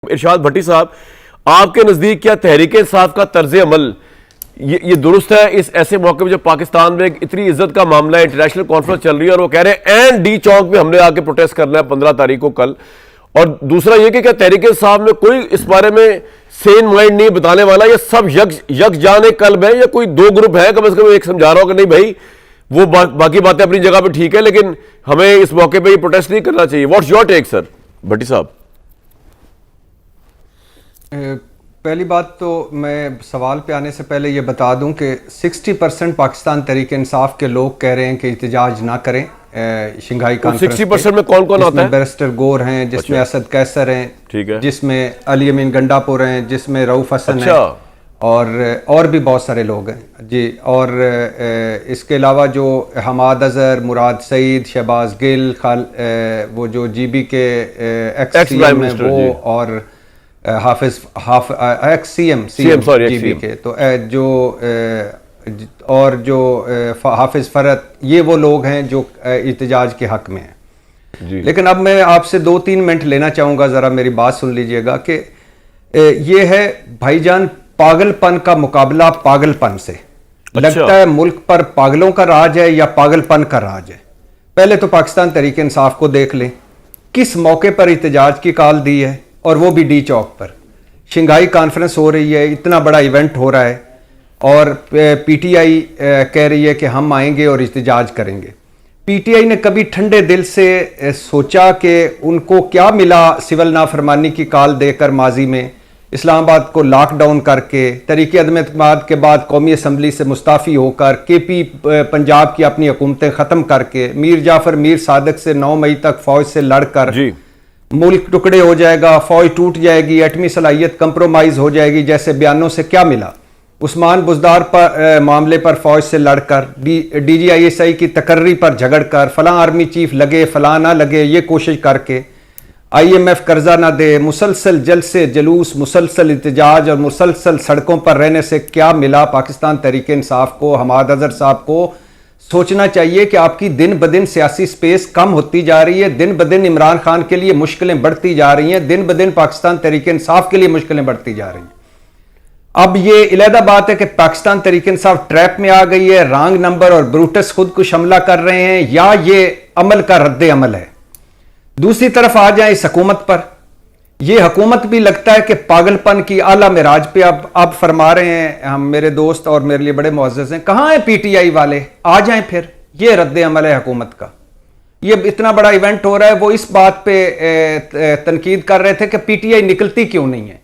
इरशाद भट्टी साहब, आपके नजदीक क्या तहरीक इंसाफ का तर्ज अमल ये दुरुस्त है इस ऐसे मौके में जब पाकिस्तान में इतनी इज्जत का मामला है, इंटरनेशनल कॉन्फ्रेंस चल रही है और वो कह रहे हैं एन डी चौक में हमने आके प्रोटेस्ट करना है 15 तारीख को कल। और दूसरा ये कि क्या तहरीक इंसाफ में कोई इस बारे में सेन माइंड नहीं बताने वाला, या सब यक जाने कल्ब है, या कोई दो ग्रुप है कम से कम एक समझा रहा हो कि नहीं भाई वो बाकी बातें अपनी जगह पे ठीक है लेकिन हमें इस मौके पे ये प्रोटेस्ट नहीं करना चाहिए। व्हाट्स योर टेक सर भट्टी साहब? पहली बात तो मैं सवाल पे आने से पहले ये बता दूं कि 60% पाकिस्तान तहरीक इंसाफ के लोग कह रहे हैं कि एहतजाज ना करें शंघाई कॉन्फ्रेंस। 60% में कौन कौन आता है? बैरिस्टर गोर हैं, जिसमें असद कैसर हैं, ठीक है, जिसमें अली अमीन गंडापुर हैं, जिसमें रऊफ हसन हैं, और भी बहुत सारे लोग हैं जी। और इसके अलावा जो हमाद अजहर, मुराद सईद, शहबाज गिल, वो जो जीबी के एक्स CM हैं वो, और हाफिज एक्स CM जीबी के, तो जो और जो हाफिज फरत, ये वो लोग हैं जो एहतजाज के हक में हैं। लेकिन अब मैं आपसे 2-3 मिनट लेना चाहूँगा, ज़रा मेरी बात सुन लीजिएगा कि ये है भाईजान, पागलपन का मुकाबला पागलपन से। लगता है मुल्क पर पागलों का राज है या पागलपन का राज है। पहले तो पाकिस्तान तहरीक इंसाफ को देख लें, किस मौके पर एहतजाज की कॉल दी है, और वो भी डी चौक पर। शंघाई कॉन्फ्रेंस हो रही है, इतना बड़ा इवेंट हो रहा है, और PTI कह रही है कि हम आएंगे और एहतजाज करेंगे। PTI ने कभी ठंडे दिल से सोचा कि उनको क्या मिला सिविल नाफरमानी की कॉल देकर माजी में, इस्लामाबाद को लॉकडाउन करके, तरीके अदम एतमाद के बाद कौमी असम्बली से मुस्ताफ़ी होकर KP पंजाब की अपनी हुकूमतें ख़त्म करके, मीर जाफ़र मीर सादक से 9 मई तक फ़ौज से लड़कर मुल्क टुकड़े हो जाएगा, फ़ौज टूट जाएगी, एटमी सलाहियत कंप्रोमाइज़ हो जाएगी जैसे बयानों से क्या मिला। उस्मान बुज़दार पर मामले पर फ़ौज से लड़कर, DGISI की तकर्री पर झगड़कर, फ़लाँ आर्मी चीफ लगे फ़लाँ ना लगे ये कोशिश करके, IMF कर्जा ना दे, मुसलसल जलसे जुलूस, मुसलसल एहतजाज और मुसलसल सड़कों पर रहने से क्या मिला पाकिस्तान तहरीक इंसाफ को? हमाद अजहर साहब को सोचना चाहिए कि आपकी दिन ब दिन सियासी स्पेस कम होती जा रही है, दिन ब दिन इमरान खान के लिए मुश्किलें बढ़ती जा रही हैं, दिन ब दिन पाकिस्तान तहरीक इंसाफ के लिए मुश्किलें बढ़ती जा रही हैं। अब ये अलहदा बात है कि पाकिस्तान तहरीक इंसाफ ट्रैप में आ गई है, रॉन्ग नंबर और ब्रूटस खुद को हमला कर रहे हैं, या ये अमल का रद्द अमल है। दूसरी तरफ आ जाए इस हुकूमत पर, यह हुकूमत भी लगता है कि पागलपन की आला मिराज पे अब फरमा रहे हैं। हम, मेरे दोस्त और मेरे लिए बड़े मुअज़्ज़ज़ हैं, कहाँ हैं PTI वाले? आ जाएं फिर, ये रद्द अमल है हुकूमत का। ये इतना बड़ा इवेंट हो रहा है, वो इस बात पे तनकीद कर रहे थे कि PTI निकलती क्यों नहीं है,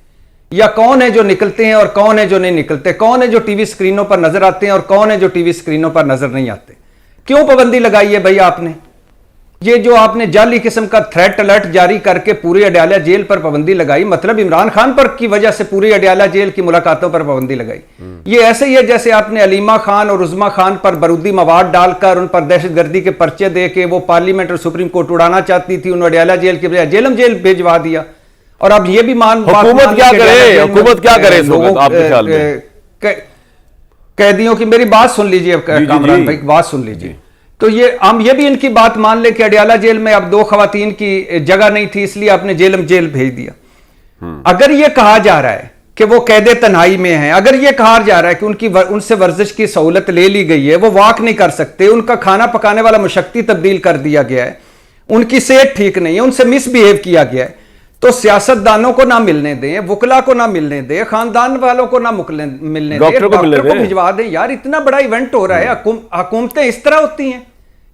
या कौन है जो निकलते हैं और कौन है जो नहीं निकलते, कौन है जो टीवी स्क्रीनों पर नजर आते हैं और कौन है जो टीवी स्क्रीनों पर नजर नहीं आते। क्यों पाबंदी लगाई है भाई आपने? ये जो आपने जाली किस्म का थ्रेट अलर्ट जारी करके पूरी अडयाला जेल पर पाबंदी लगाई, मतलब इमरान खान पर की वजह से पूरी अडयाला जेल की मुलाकातों पर पाबंदी लगाई। ये ऐसे ही है जैसे आपने अलीमा खान और उज़मा खान पर बारूदी मवाद डालकर उन पर दहशतगर्दी के पर्चे दे के वो पार्लियामेंट और सुप्रीम कोर्ट उड़ाना चाहती थी, उन अडयाला जेल के बजाय जेलम जेल भेजवा दिया। और अब ये भी हुकूमत क्या करे, हुकूमत क्या करे आपके ख्याल में? कैदियों की, मेरी बात सुन लीजिए कामरान भाई, बात सुन लीजिए। तो हम ये भी इनकी बात मान ले कि अडयाला जेल में अब 2 खवातीन की जगह नहीं थी, इसलिए आपने जेलम जेल भेज दिया। अगर ये कहा जा रहा है कि वो कैदे तन्हाई में हैं, अगर ये कहा जा रहा है कि उनसे वर्जिश की सहूलत ले ली गई है, वो वॉक नहीं कर सकते, उनका खाना पकाने वाला मुशक्की तब्दील कर दिया गया है, उनकी सेहत ठीक नहीं है, उनसे मिसबिहेव किया गया है, तो सियासतदानों को ना मिलने दें, वकला को ना मिलने दें, खानदान वालों को ना मिलने दें, डॉक्टर को भिजवा दें। यार इतना बड़ा इवेंट हो रहा है। हुकूमतें इस तरह होती हैं,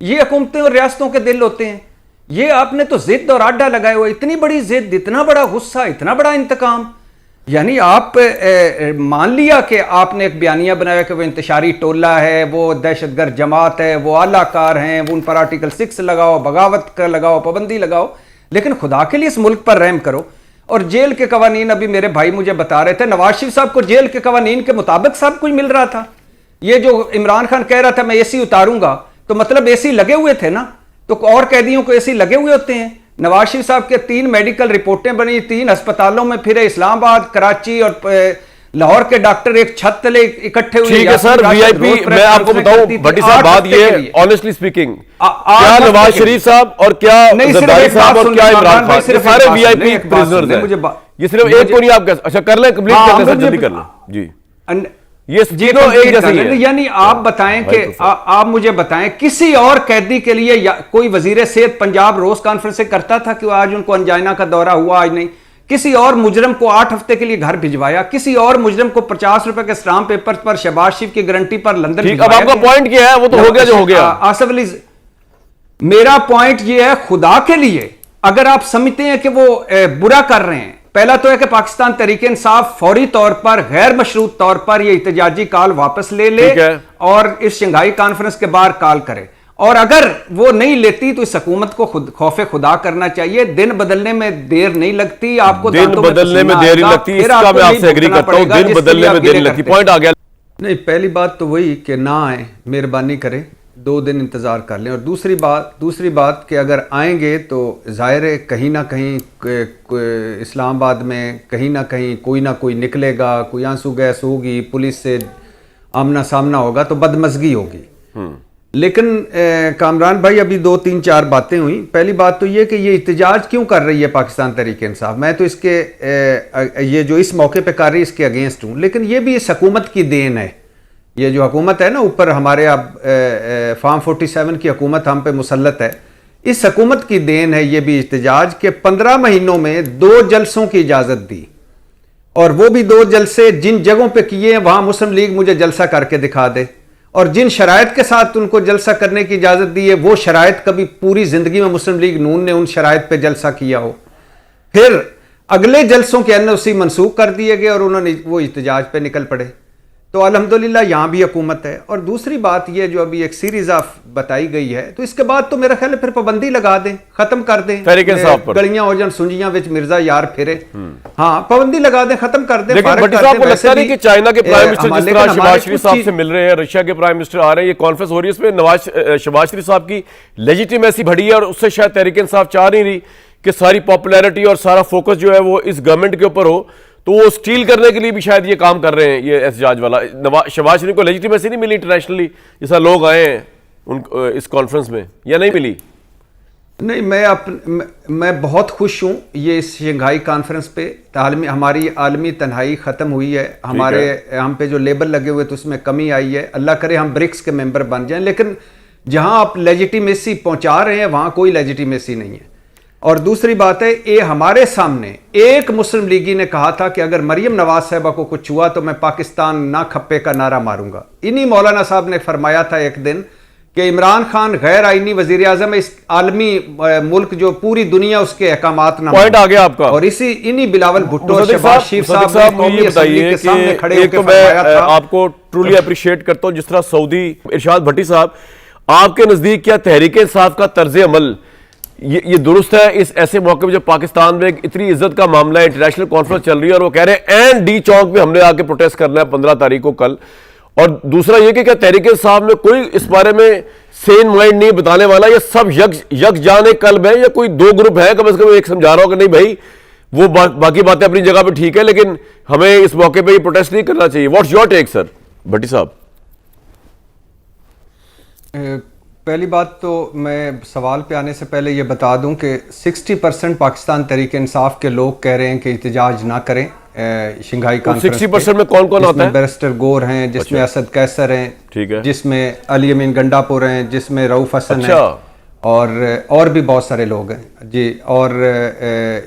ये हुकूमतें और रियासतों के दिल होते हैं। ये आपने तो जिद और आड्डा लगाए हुए, इतनी बड़ी जिद, इतना बड़ा गुस्सा, इतना बड़ा इंतकाम। यानी आप मान लिया कि आपने एक बयानिया बनाया कि वो इंतशारी टोला है, वो दहशतगर्द जमात है, वो आलाकार हैं, वो उन पर आर्टिकल 6 लगाओ, बगावत का लगाओ, पाबंदी लगाओ, लेकिन खुदा के लिए इस मुल्क पर रहम करो। और जेल के कवानीन, अभी मेरे भाई मुझे बता रहे थे, नवाज शरीफ साहब को जेल के कवानीन के मुताबिक सब कुछ मिल रहा था। ये जो इमरान खान कह रहा था मैं AC उतारूंगा, तो मतलब AC लगे हुए थे ना, तो और कैदियों को AC लगे हुए होते हैं। नवाज शरीफ साहब के 3 मेडिकल रिपोर्टें बनी, 3 अस्पतालों में फिरे, इस्लामाबाद, कराची और लाहौर के डॉक्टर एक छत तले इकट्ठे हुए। ठीक है सर, VIP मैं आपको बताऊं भट्टी साहब, बात ये है ऑनेस्टली स्पीकिंग, क्या नवाज शरीफ साहब और क्या जरदारी साहब और क्या इमरान खान, सारे VIP प्रिजनर्स हैं। ये सिर्फ एक को नहीं आप अच्छा कर लें, कंप्लीट कर लें सर, जल्दी कर लें जी। ये तीनों एक जैसे ही है। यानी आप बताएं कि आप मुझे बताएं किसी और कैदी के लिए कोई वजीर सेहत पंजाब रोज कॉन्फ्रेंस से करता था कि आज उनको अंजाइना का दौरा हुआ, आज नहीं। किसी और मुजरम को 8 हफ्ते के लिए घर भिजवाया, किसी और मुजरम को 50 रुपए के स्टाम्प पेपर पर शहबाज शरीफ की गारंटी पर लंदन ठीक। अब आपका पॉइंट क्या है? वो तो हो गया जो हो गया। आसिफ अली, मेरा पॉइंट ये है, खुदा के लिए अगर आप समझते हैं कि वो बुरा कर रहे हैं, पहला तो है कि पाकिस्तान तहरीक इंसाफ फौरी तौर पर गैर मशरूत तौर पर ये इhtजाजी कॉल वापस ले ले और इस शंघाई कॉन्फ्रेंस के बाहर कॉल करे, और अगर वो नहीं लेती तो इस हुकूमत को खौफे खुदा करना चाहिए। दिन बदलने में देर नहीं लगती, आपको दिन बदलने में देर नहीं लगती, इसका मैं आपसे एग्री करता हूं, दिन बदलने में देर नहीं लगती। पॉइंट आ गया। नहीं, पहली बात तो वही कि ना आए, मेहरबानी करें, 2 दिन इंतज़ार कर लें। और दूसरी बात कि अगर आएंगे तो ज़ाहिर है कहीं ना कहीं इस्लामाबाद में कहीं ना कहीं कोई ना कोई निकलेगा, कोई आंसू गैस होगी, पुलिस से आमना सामना होगा तो बदमज़गी होगी। लेकिन कामरान भाई, अभी 2-3-4 बातें हुई। पहली बात तो ये कि ये एहतजाज क्यों कर रही है पाकिस्तान तहरीक इंसाफ, मैं तो इसके ये जो इस मौके पे कर रही है इसके अगेंस्ट हूँ। लेकिन ये भी इस हुकूमत की देन है, ये जो हुकूमत है ना ऊपर हमारे, अब फार्म 47 की हुकूमत हम पे मुसल्लत है, इस हुकूमत की देन है ये भी एहतजाज के 15 महीनों में 2 जलसों की इजाज़त दी, और वो भी 2 जलसे जिन जगहों पे किए हैं वहाँ मुस्लिम लीग मुझे जलसा करके दिखा दे, और जिन शराइत के साथ उनको जलसा करने की इजाज़त दी है वो शराइत कभी पूरी ज़िंदगी में मुस्लिम लीग नून ने उन शराइत पे जलसा किया हो। फिर अगले जलसों के NOC मनसूख कर दिए गए और उन्होंने वो एहतजाज पे निकल पड़े। तो अल्हम्दुलिल्लाह यहाँ भी हुकूमत है। और दूसरी बात ये जो अभी एक सीरीज ऑफ बताई गई है, तो इसके बाद तो मेरा ख्याल है फिर पाबंदी लगा दें, खत्म कर दें, गलियां हो जान सुंजियां विच मिर्जा यार फिरे, हाँ पाबंदी लगा दें, खत्म कर दें। कि चाइना के प्राइम मिनिस्टर जिस तरह शहबाज शरीफ साहब से मिल रहे हैं, रशिया के प्राइम मिनिस्टर आ रहे हैं, ये कॉन्फ्रेंस हो रही है, इसमें शहबाज शरीफ साहब की लेजिटिमेसी बढ़ी है, और उससे शायद तहरीक इंसाफ चाह नहीं रही कि सारी पॉपुलैरिटी और सारा फोकस जो है वो इस गवर्नमेंट के ऊपर हो, तो वो स्टील करने के लिए भी शायद ये काम कर रहे हैं। ये एहतजाज वाला शहबाज शरीफ को लेजिटिमेसी नहीं मिली इंटरनेशनली, जैसा लोग आए हैं उन इस कॉन्फ्रेंस में, या नहीं मिली? नहीं, मैं बहुत खुश हूँ ये इस शंघाई कॉन्फ्रेंस पे हमारी आलमी तन्हाई ख़त्म हुई है, हम पे जो लेबल लगे हुए तो उसमें कमी आई है। अल्लाह करे हम ब्रिक्स के मेंबर बन जाएं, लेकिन जहाँ आप लेजिटिमेसी पहुँचा रहे हैं वहाँ कोई लेजिटिमेसी नहीं है। और दूसरी बात है, ये हमारे सामने एक मुस्लिम लीगी ने कहा था कि अगर मरियम नवाज साहबा को कुछ हुआ तो मैं पाकिस्तान ना खप्पे का नारा मारूंगा। इन्हीं मौलाना साहब ने फरमाया था एक दिन कि इमरान खान गैर आईनी वजीर आजम, इस आलमी मुल्क जो पूरी दुनिया उसके अहकामात ना। पॉइंट आ गया आपका। और इन्हीं बिलावल भुट्टो और शहबाज शरीफ साहब ये बताइए कि एक तो मैं आपको ट्रूली अप्रिशिएट करता हूं जिस तरह सऊदी इरशाद भट्टी साहब, आपके नजदीक क्या तहरीक इंसाफ का तर्ज अमल ये दुरुस्त है इस ऐसे मौके में जब पाकिस्तान में इतनी इज्जत का मामला है, इंटरनेशनल कॉन्फ्रेंस चल रही है, और वो कह रहे हैं एंड डी चौक पे हमने आके प्रोटेस्ट करना है 15 तारीख को कल। और दूसरा ये कि क्या तहरीक इंसाफ में कोई इस बारे में सेन माइंड नहीं बताने वाला, ये सब यक जाने कल्ब है, या कोई 2 ग्रुप है कम से कम एक समझा रहा हो कि नहीं भाई वो बाकी बातें अपनी जगह पे ठीक है, लेकिन हमें इस मौके पे ये प्रोटेस्ट नहीं करना चाहिए। व्हाट्स योर टेक सर भट्टी साहब? पहली बात तो मैं सवाल पे आने से पहले ये बता दूं कि 60% पाकिस्तान तहरीक इंसाफ के लोग कह रहे हैं कि एहतजाज ना करें शंघाई कॉन्फ्रेंस। 60% में कौन कौन आता है? बैरिस्टर गोर हैं, जिसमें असद कैसर हैं, ठीक है, जिसमें अली अमीन गंडापुर हैं, जिसमें रऊफ हसन हैं, और भी बहुत सारे लोग हैं जी। और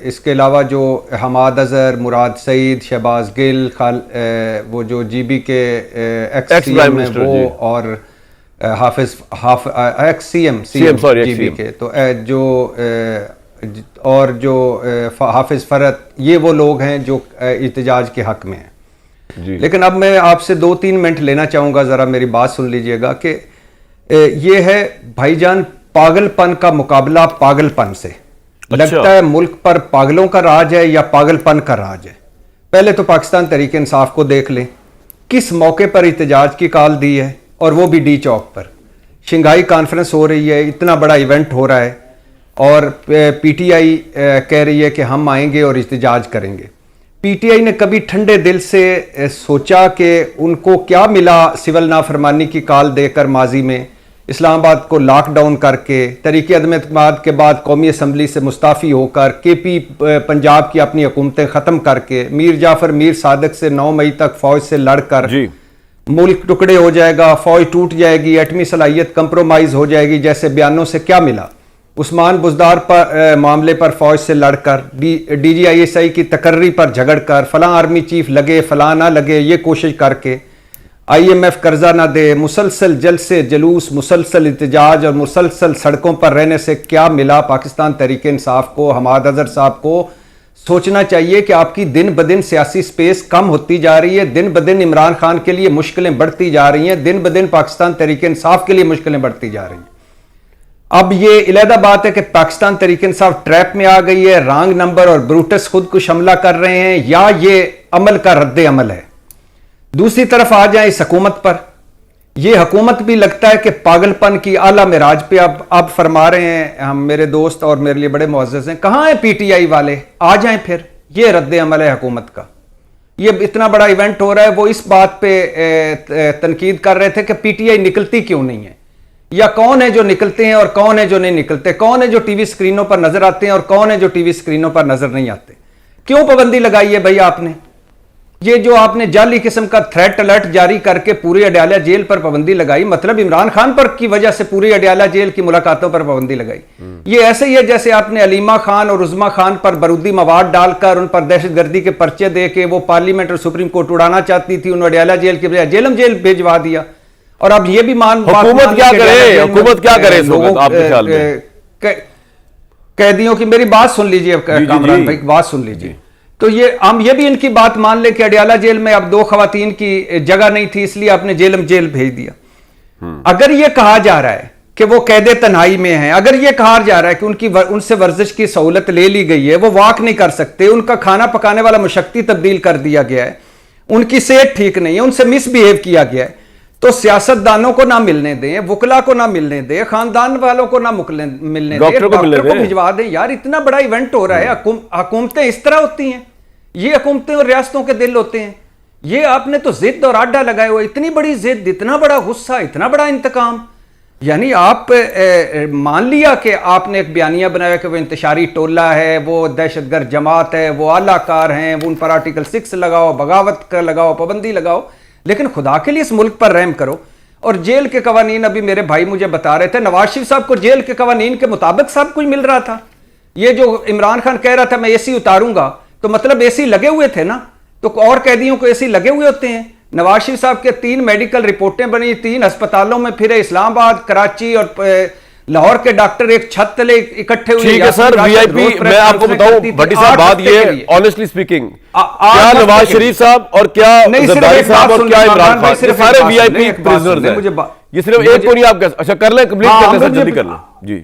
इसके अलावा जो हमाद अजहर, मुराद सईद, शहबाज गिल, वो जो GB के एक्स CM हैं वो, और हाफिज CM GB के, तो जो और जो हाफिज फरत, ये वो लोग हैं जो एहतजाज के हक में हैं। लेकिन अब मैं आपसे 2-3 मिनट लेना चाहूँगा, ज़रा मेरी बात सुन लीजिएगा कि ये है भाईजान, पागलपन का मुकाबला पागलपन से। लगता है मुल्क पर पागलों का राज है या पागलपन का राज है। पहले तो पाकिस्तान तहरीक इंसाफ को देख लें, किस मौके पर एहतजाज की कॉल दी है, और वो भी डी चौक पर। शंघाई कॉन्फ्रेंस हो रही है, इतना बड़ा इवेंट हो रहा है, और PTI कह रही है कि हम आएंगे और एहतजाज करेंगे। PTI ने कभी ठंडे दिल से सोचा कि उनको क्या मिला सिविल नाफरमानी की कॉल देकर माजी में, इस्लामाबाद को लॉकडाउन करके, तरीके अदम एतमाद के बाद कौमी असम्बली से मुस्ताफ़ी होकर केपी पंजाब की अपनी हुकूमतें ख़त्म करके मीर जाफ़र मीर सादक से 9 मई तक फ़ौज से लड़कर मुल्क टुकड़े हो जाएगा, फ़ौज टूट जाएगी, एटमी सलाहियत कंप्रोमाइज़ हो जाएगी जैसे बयानों से क्या मिला। उस्मान बुज़दार पर मामले पर फ़ौज से लड़कर, DGISI की तकर्री पर झगड़कर, फ़लाँ आर्मी चीफ लगे फ़लाँ ना लगे ये कोशिश करके, IMF कर्जा ना दे, मुसलसल जलसे जुलूस, मुसलसल इhtजाज और मुसलसल सड़कों पर रहने से क्या मिला। पाकिस्तान तहरीक इंसाफ को, हमाद अजहर साहब को सोचना चाहिए कि आपकी दिन ब दिन सियासी स्पेस कम होती जा रही है, दिन ब दिन इमरान खान के लिए मुश्किलें बढ़ती जा रही हैं, दिन ब दिन पाकिस्तान तहरीक इंसाफ के लिए मुश्किलें बढ़ती जा रही हैं। अब ये इलादा बात है कि पाकिस्तान तहरीक इंसाफ ट्रैप में आ गई है, रॉन्ग नंबर और ब्रूटस खुद को हमला कर रहे हैं, या ये अमल का रद्द अमल है। दूसरी तरफ आ जाए इस हुकूमत पर, यह हुकूमत भी लगता है कि पागलपन की आला मिराज पे अब फरमा रहे हैं। हम, मेरे दोस्त और मेरे लिए बड़े मुअज़्ज़ज़ हैं, कहाँ हैं PTI वाले, आ जाएं फिर। ये रद्द अमल है हुकूमत का। ये इतना बड़ा इवेंट हो रहा है, वो इस बात पे तनकीद कर रहे थे कि PTI निकलती क्यों नहीं है, या कौन है जो निकलते हैं और कौन है जो नहीं निकलते, कौन है जो टीवी स्क्रीनों पर नजर आते हैं और कौन है जो टीवी स्क्रीनों पर नजर नहीं आते। क्यों पाबंदी लगाई है भाई आपने? ये जो आपने जाली किस्म का थ्रेट अलर्ट जारी करके पूरी अडयाला जेल पर पाबंदी लगाई, मतलब इमरान खान पर की वजह से पूरी अडयाला जेल की मुलाकातों पर पाबंदी लगाई। ये ऐसे ही है जैसे आपने अलीमा खान और उज़मा खान पर बरूदी मवाद डालकर उन पर दहशतगर्दी के पर्चे दे के वो पार्लियामेंट और सुप्रीम कोर्ट उड़ाना चाहती थी, उन अडयाला जेल के बजाय जेलम जेल भेजवा दिया। और अब ये भी हुकूमत क्या करे, हुकूमत क्या करे आपके ख्याल में? कैदियों की, मेरी बात सुन लीजिए कामरान भाई, बात सुन लीजिए। तो ये हम ये भी इनकी बात मान ले कि अडयाला जेल में अब 2 खवातीन की जगह नहीं थी, इसलिए आपने जेलम जेल भेज दिया। अगर ये कहा जा रहा है कि वो कैदे तन्हाई में हैं, अगर ये कहा जा रहा है कि उनसे वर्जिश की सहूलत ले ली गई है, वो वॉक नहीं कर सकते, उनका खाना पकाने वाला मुशक्ति तब्दील कर दिया गया है, उनकी सेहत ठीक नहीं है, उनसे मिसबिहेव किया गया है, तो सियासतदानों को ना मिलने दें, वकला को ना मिलने दें, खानदान वालों को ना मिलने दें, डॉक्टर को भिजवा दें। यार इतना बड़ा इवेंट हो रहा है। हुकूमतें इस तरह होती हैं, ये हुकूमतें और रियासतों के दिल होते हैं। ये आपने तो जिद और आडा लगाए हुए, इतनी बड़ी जिद, इतना बड़ा गुस्सा, इतना बड़ा इंतकाम। यानी आप मान लिया कि आपने एक बयानिया बनाया कि वो इंतशारी टोला है, वो दहशतगर्द जमात है, वो आलाकार हैं, वो उन पर आर्टिकल 6 लगाओ, बगावत का लगाओ, पाबंदी लगाओ, लेकिन खुदा के लिए इस मुल्क पर रहम करो। और जेल के कवानीन, अभी मेरे भाई मुझे बता रहे थे, नवाज शरीफ साहब को जेल के कवानीन के मुताबिक सब कुछ मिल रहा था। ये जो इमरान खान कह रहा था मैं AC उतारूंगा, तो मतलब AC लगे हुए थे ना, तो और कैदियों को AC लगे हुए होते हैं। नवाज शरीफ साहब के 3 मेडिकल रिपोर्टें बनी, 3 अस्पतालों में फिरे, इस्लामाबाद, कराची और लाहौर के डॉक्टर एक छत तले इकट्ठे हुए। ठीक है सर, VIP मैं आपको बताऊं भट्टी साहब, बात ये है ऑनेस्टली स्पीकिंग, क्या नवाज शरीफ साहब और क्या जरदारी साहब और क्या इमरान खान, ये सारे VIP प्रिजनर्स हैं। ये सिर्फ एक को नहीं आप, अच्छा कर लें, कंप्लीट कर लें सर, जल्दी कर लें जी।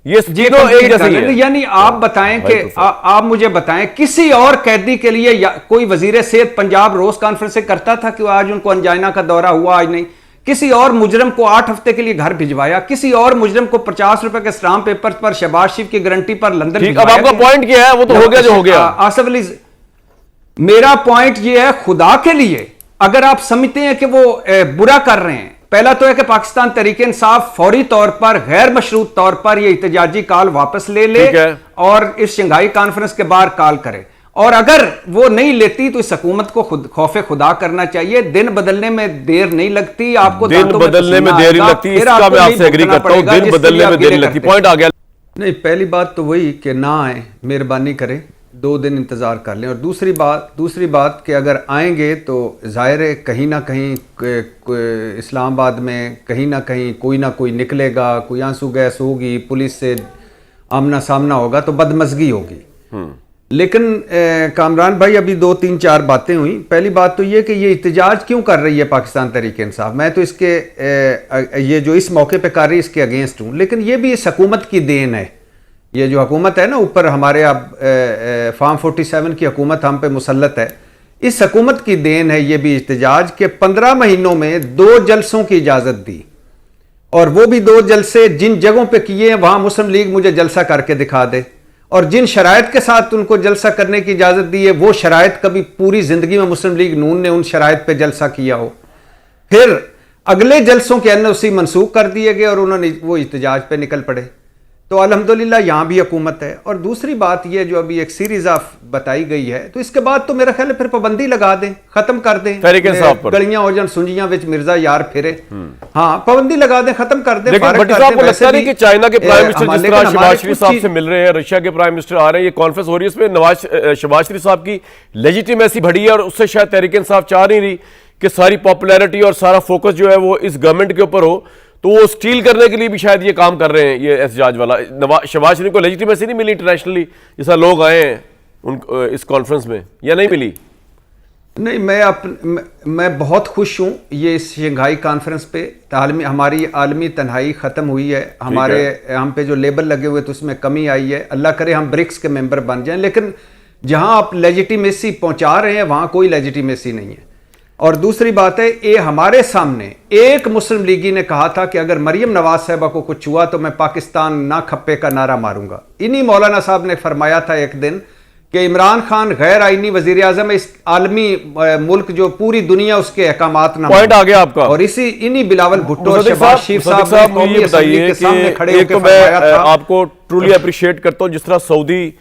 ये तीनों एक जैसे ही है। यानी आप बताएं कि आप मुझे बताएं किसी और कैदी के लिए कोई वजीर सेहत पंजाब रोज कॉन्फ्रेंस से करता था कि आज उनको अंजाइना का दौरा हुआ, आज नहीं। किसी और मुजरम को 8 हफ्ते के लिए घर भिजवाया, किसी और मुजरम को 50 रुपए के स्टाम्प पेपर पर शहबाज शरीफ की गारंटी पर लंदन भिजवाया। अब आपका पॉइंट क्या है? वो तो हो गया जो हो गया। आसिफ अली, मेरा पॉइंट ये है, खुदा के लिए अगर आप समझते हैं कि वो बुरा कर रहे हैं, पहला तो है कि पाकिस्तान तहरीक इंसाफ फौरी तौर पर, गैर मशरूत तौर पर ये इhtजाजी कॉल वापस ले ले और इस शंघाई कॉन्फ्रेंस के बाहर कॉल करे। और अगर वो नहीं लेती तो इस हुकूमत को खौफे खुदा करना चाहिए। दिन बदलने में देर नहीं लगती, आपको दिन बदलने में देर नहीं लगती, इसका मैं आपसे एग्री करता हूं, दिन बदलने में देर नहीं लगती। पॉइंट आ गया। नहीं, पहली बात तो वही कि ना आए, मेहरबानी करें, 2 दिन इंतज़ार कर लें। और दूसरी बात कि अगर आएंगे तो ज़ाहिर है कहीं ना कहीं इस्लामाबाद में कहीं ना कहीं कोई ना कोई निकलेगा, कोई आंसू गैस होगी, पुलिस से आमना सामना होगा, तो बदमज़गी होगी। लेकिन कामरान भाई, अभी 2-3-4 बातें हुई। पहली बात तो ये कि ये एहतजाज क्यों कर रही है पाकिस्तान तहरीक इंसाफ, मैं तो इसके ये जो इस मौके पे कर रही है इसके अगेंस्ट हूँ। लेकिन ये भी इस हुकूमत की देन है। ये जो हुकूमत है ना ऊपर हमारे, अब फार्म 47 की हुकूमत हम पे मुसल्लत है, इस हुकूमत की देन है ये भी एहतजाज के 15 महीनों में 2 जलसों की इजाज़त दी, और वो भी 2 जलसे जिन जगहों पे किए हैं वहाँ मुस्लिम लीग मुझे जलसा करके दिखा दे, और जिन शराइत के साथ उनको जलसा करने की इजाज़त दी है वो शराइत कभी पूरी ज़िंदगी में मुस्लिम लीग नून ने उन शराइत पे जलसा किया हो। फिर अगले जलसों के एनओसी मनसूख कर दिए गए और उन्होंने वो इhtजाज पे निकल पड़े। तो अल्हम्दुलिल्लाह यहाँ भी हुकूमत है। और दूसरी बात ये जो अभी एक सीरीज ऑफ बताई गई है, तो इसके बाद तो मेरा ख्याल है फिर पाबंदी लगा दें, खत्म कर दें, गलियां हो जान सुंजियां विच मिर्जा यार फिरे, हाँ पाबंदी लगा दें, खत्म कर दें। लेकिन भट्टी साहब को लगता नहीं कि चाइना के प्राइम मिनिस्टर जिस तरह शहबाज शरीफ साहब से मिल रहे हैं, रशिया के प्राइम मिनिस्टर आ रहे हैं, ये कॉन्फ्रेंस हो रही है, इसमें शहबाज शरीफ साहब की लेजिटिमेसी बढ़ी है और उससे शायद तहरीक इंसाफ चाह नहीं रही कि सारी पॉपुलैरिटी और सारा फोकस जो है वो इस गवर्नमेंट के ऊपर हो, तो वो स्टील करने के लिए भी शायद ये काम कर रहे हैं। ये एहतजाज वाला शहबाज शरीफ को लेजिटिमेसी नहीं मिली इंटरनेशनली, जैसा लोग आए हैं उन इस कॉन्फ्रेंस में, या नहीं मिली? नहीं, मैं बहुत खुश हूँ ये इस शंघाई कॉन्फ्रेंस पे हमारी आलमी तन्हाई ख़त्म हुई है। हम पे जो लेबल लगे हुए तो उसमें कमी आई है। अल्लाह करे हम ब्रिक्स के मेंबर बन जाएं, लेकिन जहाँ आप लेजिटिमेसी पहुँचा रहे हैं वहाँ कोई लेजिटिमेसी नहीं है। और दूसरी बात है, ये हमारे सामने एक मुस्लिम लीगी ने कहा था कि अगर मरियम नवाज साहबा को कुछ हुआ तो मैं पाकिस्तान ना खप्पे का नारा मारूंगा। इन्हीं मौलाना साहब ने फरमाया था एक दिन कि इमरान खान गैर आईनी वजीर आजम है, इस आलमी मुल्क जो पूरी दुनिया उसके अहकामात ना पॉइंट आ गया आपका। और इन्हीं बिलावल भुट्टो और शहबाज शरीफ साहब ये बताइए कि एक तो मैं आपको ट्रूली अप्रिशिएट करता हूं जिस तरह सऊदी